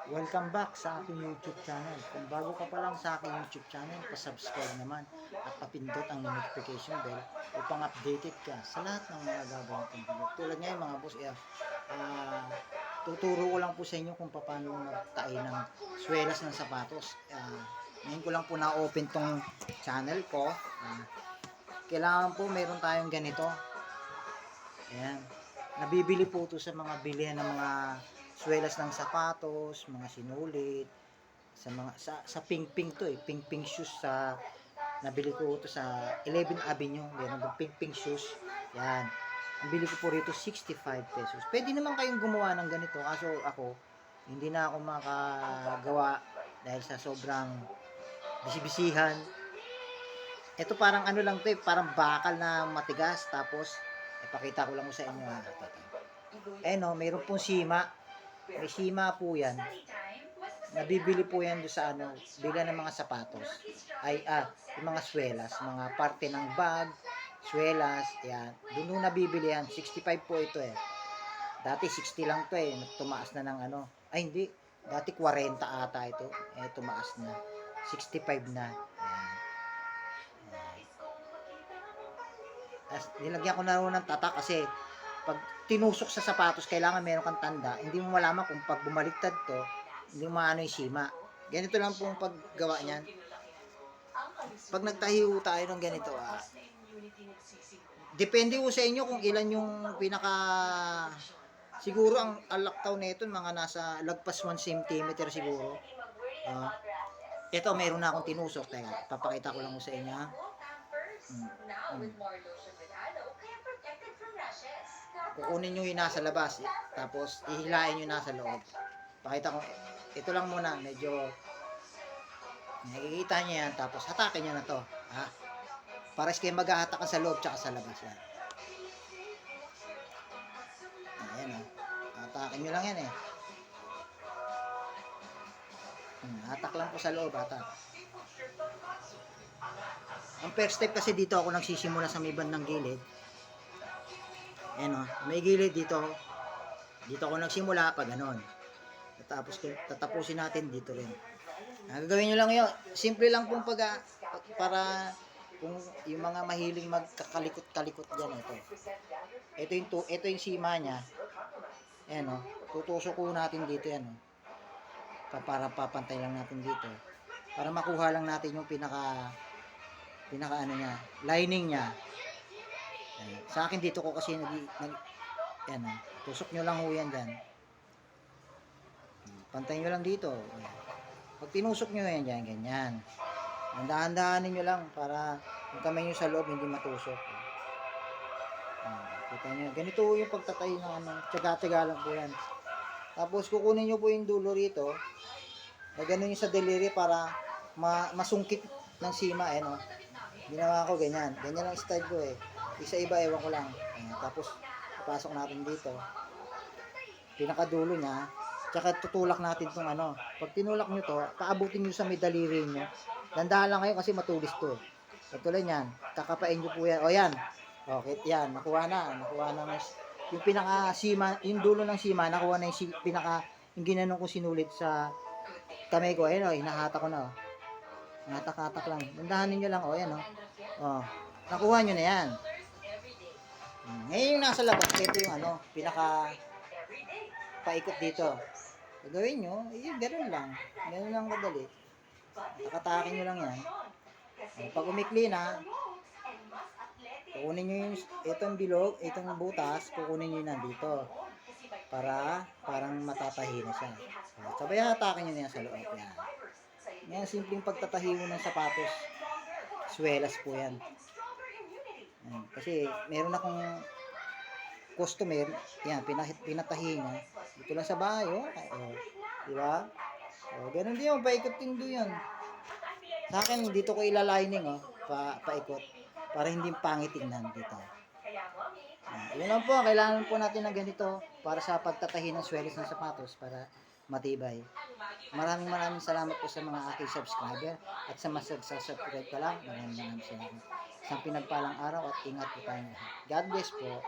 Welcome back sa aking YouTube channel. Kung bago ka pa lang sa aking YouTube channel, pa-subscribe naman at papindot ang notification bell upang updated ka sa lahat ng mga gagawin kong video. Tulad ngayon mga boss, tuturo ko lang po sa inyo kung paano magtahi ng swelas ng sapatos. Ngayon ko lang po na-open tong channel ko. Kailangan po meron tayong ganito. Ayan. Nabibili po ito sa mga bilihan ng mga swelas ng sapatos, mga sinulit, sa Ping Ping to Ping Ping shoes sa nabili ko ito sa 11 Avenue, meron ng Ping Ping shoes. Yan. Ang bili ko po rito 65 pesos. Pwede naman kayong gumawa ng ganito, kaso ako hindi na ako makagawa dahil sa sobrang bisibisihan. Ito parang ano lang 'to, parang bakal na matigas, tapos ipakita ko lang sa inyo. No, mayroon pong sima. May sima po yan. Nabibili po yan doon sa bila ng mga sapatos. Yung mga swelas, mga parte ng bag, swelas, yan. Doon nabibili yan. 65 po ito eh. Dati 60 lang to eh. Tumaas na ng hindi. Dati 40 ata ito. Tumaas na. 65 na. Nilagyan ko na rin ng tatak kasi pag tinusok sa sapatos, kailangan meron kang tanda. Hindi mo malaman kung pag bumaliktad to, hindi mo maano yung sima. Ganito lang pong paggawa niyan. Pag nagtahiho tayo ng ganito, depende po sa inyo kung ilan yung siguro ang alaktaw nito, mga nasa lagpas 1 cm siguro. Ito, meron na akong tinusok. Teka, papakita ko lang sa inyo. Kukunin nyo yung nasa labas, tapos ihilain nyo nasa loob. Pakita ko, ito lang muna, medyo nakikita nyo yan, tapos hatakin nyo na to. Pares kayo mag-hatak sa loob tsaka sa labas. Yan. Ayan o. Hatakin nyo lang yan eh. Hatak lang po sa loob, hatak. Ang first step kasi dito ako nagsisimula sa may bandang gilid. Ayan o, may gilid dito. Dito ako nagsimula pag ganon. Tapos tatapusin natin dito rin. Gagawin nyo lang yun. Simple lang pong para kung yung mga mahiling magkakalikot-kalikot dyan. Ito yung sima nya. Ayan o, tutusok ko natin dito yan o. Para papantay lang natin dito. Para makuha lang natin yung pinaka nya, lining nya. Sa akin dito ko kasi yan tusok nyo lang ho yan dyan. Pantay nyo lang dito. Pag tinusok nyo yan dyan, ganyan. Dahan-dahanin nyo lang para yung kamay nyo sa loob hindi matusok. Kita nyo, ganito yung pagtatay ng tiyaga-tiyaga lang po yan. Tapos kukunin nyo po yung dulo rito, gano'n yung sa deliri para masungkit ng sima. Ginawa ko ganyan. Ganyan ang style ko eh. Isa iba, ewan ko lang. Tapos, papasok natin dito. Pinakadulo niya. Tsaka tutulak natin itong Pag tinulak nyo to, paabutin nyo sa may daliri nyo. Dandahan lang kayo kasi matulis to. Katulad yan. Kakapain nyo po yan. O yan. Okay, yan. Nakuha na. Yung pinaka-sima, yung dulo ng sima, nakuha na yung ginanong ko sinulit sa kamay ko. Ayun o, hinahata ko na o. Hatak-hatak lang. Dandahanin nyo lang. O, yan o. Nakuha nyo na yan. Ngayon yung nasa labas, ito yung paikot dito. Gagawin nyo, gano'n lang. Gano'n lang kadali. Nakatakin nyo lang yan. Pag umikli na, kukunin nyo yung itong bilog, itong butas, kukunin nyo na dito. Parang matatahi na siya. Sabay hatakin nyo na yan sa loob. Yan. Yan, simpleng pagtatahi mo ng sapatos. Swelas po yan. Kasi meron akong customer, yan, pinatahi niya. Dito lang sa bahay, di ba? Ganun din paikot din doon yan. Sa akin, dito ko ilalining, paikot. Para hindi pangit tingnan dito. Yun lang po, kailangan po natin ng ganito para sa pagtatahi ng swelas ng sapatos para matibay. Maraming salamat po sa mga aking subscriber at sa subscribe ka lang. Maraming salamat. Isang pinagpalang araw at ingat po tayong lahat. God bless po.